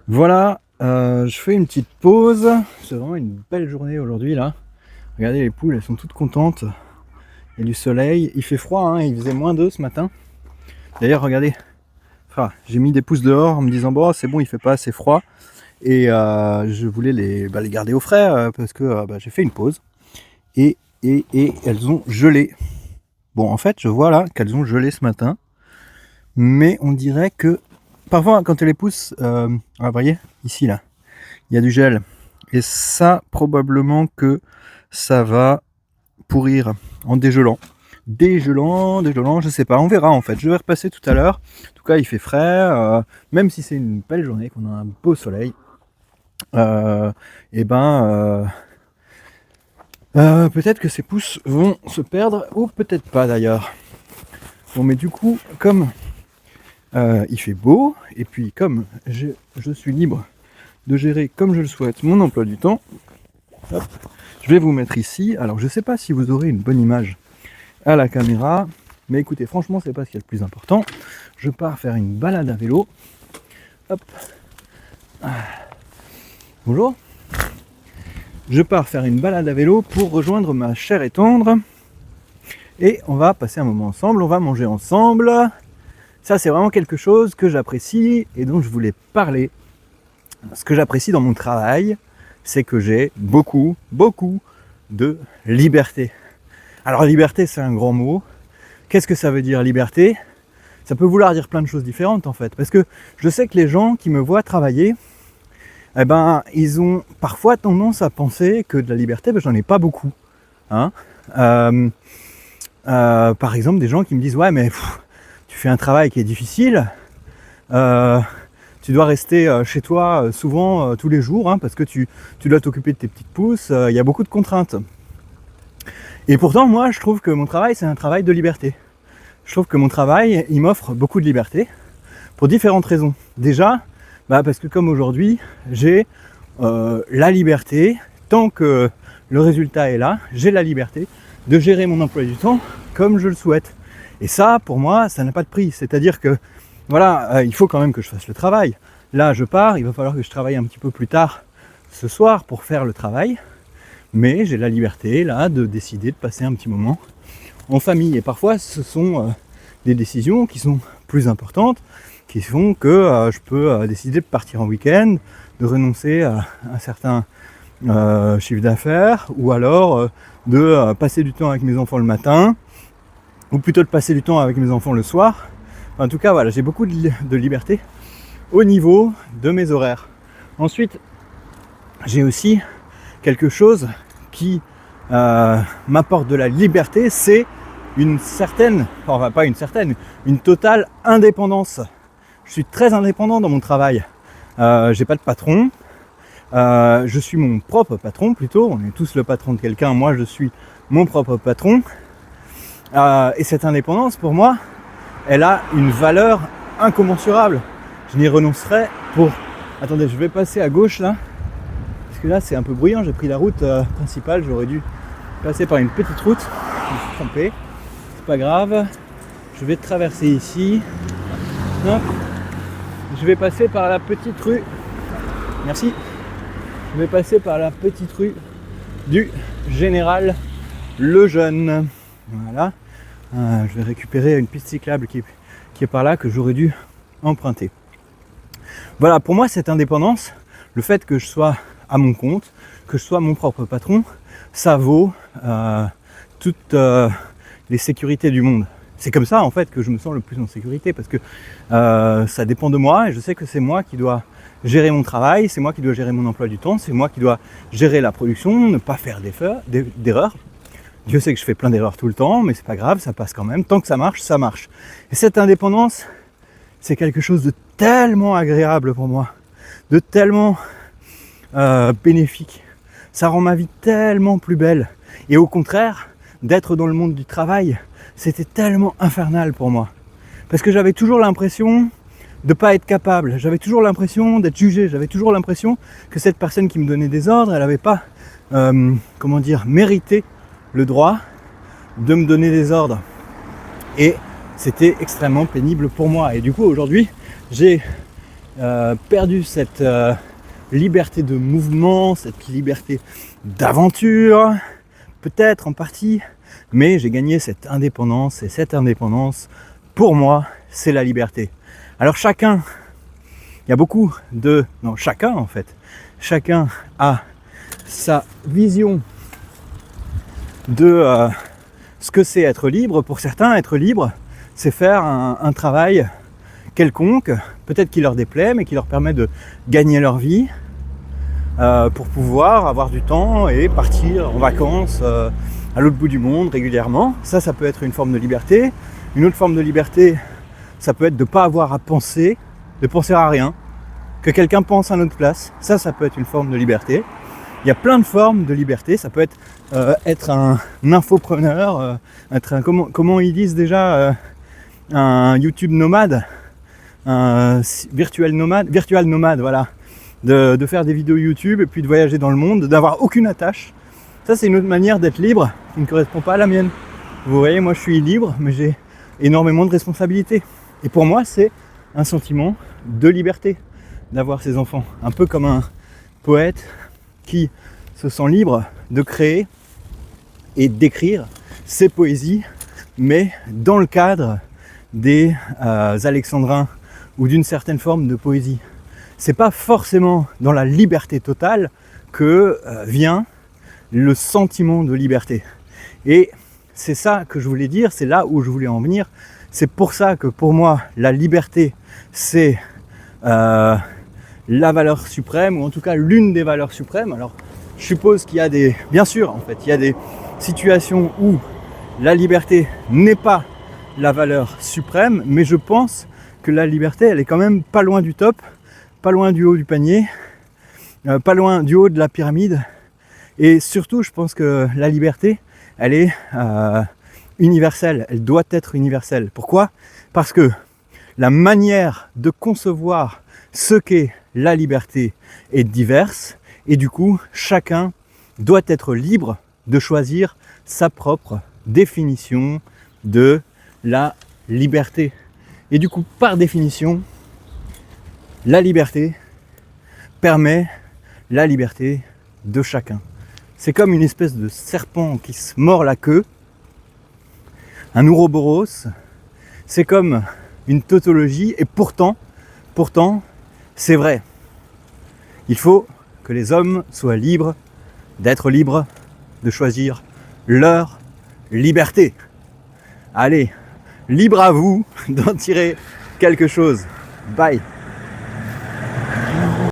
Voilà, je fais une petite pause. C'est vraiment une belle journée aujourd'hui là. Regardez les poules, elles sont toutes contentes. Il y a du soleil, il fait froid, hein, il faisait -2 ce matin. D'ailleurs, regardez, j'ai mis des pouces dehors en me disant bon, c'est bon, il fait pas assez froid. Et je voulais les garder au frais parce que j'ai fait une pause. Et elles ont gelé. Bon, en fait, je vois là qu'elles ont gelé ce matin. Mais on dirait que parfois, quand elles les poussent, vous voyez, ici là, il y a du gel. Et ça, probablement que ça va pourrir en dégelant. Dégelant, je sais pas, on verra en fait. Je vais repasser tout à l'heure. En tout cas, il fait frais, même si c'est une belle journée, qu'on a un beau soleil. Et peut-être que ces pousses vont se perdre, ou peut-être pas d'ailleurs. Bon, mais du coup, comme il fait beau, et puis comme je suis libre de gérer comme je le souhaite mon emploi du temps, hop, je vais vous mettre ici. Alors je sais pas si vous aurez une bonne image à la caméra, mais écoutez, franchement c'est pas ce qui est le plus important. Je pars faire une balade à vélo. Hop. Bonjour. Je pars faire une balade à vélo pour rejoindre ma chère et tendre. Et on va passer un moment ensemble, on va manger ensemble. Ça c'est vraiment quelque chose que j'apprécie et dont je voulais parler. Ce que j'apprécie dans mon travail, c'est que j'ai beaucoup de liberté. Alors liberté, c'est un grand mot. Qu'est-ce que ça veut dire liberté? Ça peut vouloir dire plein de choses différentes en fait. Parce que je sais que les gens qui me voient travailler, ils ont parfois tendance à penser que de la liberté, j'en ai pas beaucoup. Hein, par exemple, des gens qui me disent ouais mais tu fais un travail qui est difficile. Tu dois rester chez toi souvent tous les jours parce que tu dois t'occuper de tes petites pousses, il y a beaucoup de contraintes. Et pourtant moi je trouve que mon travail c'est un travail de liberté. Je trouve que mon travail il m'offre beaucoup de liberté pour différentes raisons. Déjà parce que comme aujourd'hui j'ai la liberté, tant que le résultat est là, j'ai la liberté de gérer mon emploi du temps comme je le souhaite. Et ça pour moi ça n'a pas de prix, c'est-à-dire que voilà, il faut quand même que je fasse le travail. Là, je pars, il va falloir que je travaille un petit peu plus tard ce soir pour faire le travail. Mais j'ai la liberté, là, de décider de passer un petit moment en famille. Et parfois, ce sont des décisions qui sont plus importantes, qui font que je peux décider de partir en week-end, de renoncer à un certain chiffre d'affaires, ou alors de passer du temps avec mes enfants le matin, ou plutôt de passer du temps avec mes enfants le soir. En tout cas, voilà, j'ai beaucoup de liberté au niveau de mes horaires. Ensuite, j'ai aussi quelque chose qui m'apporte de la liberté, c'est une totale indépendance. Je suis très indépendant dans mon travail. J'ai pas de patron. Je suis mon propre patron plutôt. On est tous le patron de quelqu'un. Moi, je suis mon propre patron. Et cette indépendance, pour moi, elle a une valeur incommensurable. Je n'y renoncerai pour... Attendez, je vais passer à gauche là. Parce que là, c'est un peu bruyant. J'ai pris la route principale. J'aurais dû passer par une petite route. Je me suis trompé. C'est pas grave. Je vais traverser ici. Hop. Je vais passer par la petite rue. Merci. Je vais passer par la petite rue du Général Lejeune. Voilà. Je vais récupérer une piste cyclable qui est par là, que j'aurais dû emprunter. Voilà, pour moi cette indépendance, le fait que je sois à mon compte, que je sois mon propre patron, ça vaut toutes les sécurités du monde. C'est comme ça en fait que je me sens le plus en sécurité, parce que ça dépend de moi et je sais que c'est moi qui dois gérer mon travail, c'est moi qui dois gérer mon emploi du temps, c'est moi qui dois gérer la production, ne pas faire d'erreurs. Dieu sait que je fais plein d'erreurs tout le temps, mais c'est pas grave, ça passe quand même. Tant que ça marche, ça marche. Et cette indépendance, c'est quelque chose de tellement agréable pour moi, de tellement bénéfique. Ça rend ma vie tellement plus belle. Et au contraire, d'être dans le monde du travail, c'était tellement infernal pour moi. Parce que j'avais toujours l'impression de ne pas être capable. J'avais toujours l'impression d'être jugé. J'avais toujours l'impression que cette personne qui me donnait des ordres, elle n'avait pas, mérité le droit de me donner des ordres. Et c'était extrêmement pénible pour moi. Et du coup, aujourd'hui, j'ai perdu cette liberté de mouvement, cette liberté d'aventure, peut-être en partie, mais j'ai gagné cette indépendance, et cette indépendance, pour moi, c'est la liberté. Alors chacun, il y a beaucoup de... Non, chacun en fait, chacun a sa vision de ce que c'est être libre. Pour certains, être libre, c'est faire un travail quelconque, peut-être qui leur déplaît, mais qui leur permet de gagner leur vie pour pouvoir avoir du temps et partir en vacances à l'autre bout du monde régulièrement. Ça peut être une forme de liberté. Une autre forme de liberté, ça peut être de ne pas avoir à penser, de penser à rien, que quelqu'un pense à notre place. Ça peut être une forme de liberté. Il y a plein de formes de liberté. Ça peut être un infopreneur, être un, comment ils disent déjà, un YouTube nomade, un virtual nomade, voilà, de faire des vidéos YouTube et puis de voyager dans le monde, d'avoir aucune attache. Ça, c'est une autre manière d'être libre qui ne correspond pas à la mienne. Vous voyez, moi je suis libre, mais j'ai énormément de responsabilités. Et pour moi, c'est un sentiment de liberté d'avoir ces enfants. Un peu comme un poète qui se sent libre de créer et d'écrire ses poésies, mais dans le cadre des alexandrins ou d'une certaine forme de poésie. C'est pas forcément dans la liberté totale que vient le sentiment de liberté. Et c'est ça que je voulais dire, c'est là où je voulais en venir. C'est pour ça que pour moi, la liberté, c'est la valeur suprême, ou en tout cas l'une des valeurs suprêmes. Alors, je suppose qu'il y a bien sûr, en fait, il y a des situations où la liberté n'est pas la valeur suprême, mais je pense que la liberté, elle est quand même pas loin du top, pas loin du haut du panier, pas loin du haut de la pyramide. Et surtout, je pense que la liberté, elle est universelle, elle doit être universelle. Pourquoi ? Parce que la manière de concevoir ce qu'est la liberté est diverse, et du coup, chacun doit être libre de choisir sa propre définition de la liberté. Et du coup, par définition, la liberté permet la liberté de chacun. C'est comme une espèce de serpent qui se mord la queue, un ouroboros, c'est comme une tautologie, et pourtant, c'est vrai. Il faut que les hommes soient libres d'être libres de choisir leur liberté. Allez, libre à vous d'en tirer quelque chose. Bye.